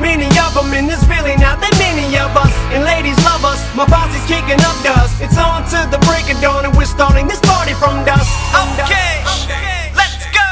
many of them, and there's really not that many of us. And ladies love us, my posse's kicking up dust. It's on to the break of dawn, and we're starting this party from dusk. Okay, let's go.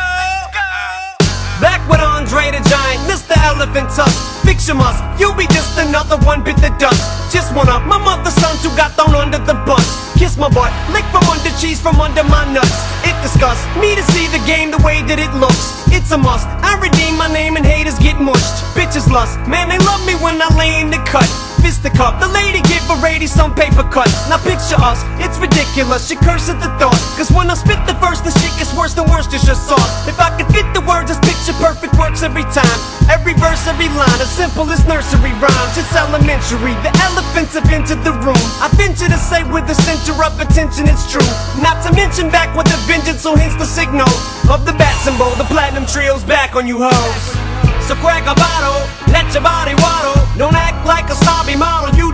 Back with Andre the Giant, Mr. Elephant Tusk. Fix your must, you'll be just another one bit the dust. Just one of my mother's sons who got thrown under the bus. Kiss my butt, lick from under cheese from under my nuts. It disgusts me to see the game the way that it looks. It's a must, I redeem my name and haters get mushed. Bitches lust, man they love me when I lay in the cut. Fist the cup, the lady give a lady some paper cuts. Now picture us, it's ridiculous, she curses at the thought. Cause when I spit the verse, the shit gets worse than worse, just your sauce. If I could fit the words, this picture perfect works every time. Every verse, every line, as simple as nursery rhymes. It's elementary, the elephants have entered the room. I venture to say with the center of attention it's true. Not to mention back with a vengeance, so hence the signal of the bat symbol. The platinum trio's back on you hoes. So crack a bottle, let your body waddle. Don't act like a snobby model, you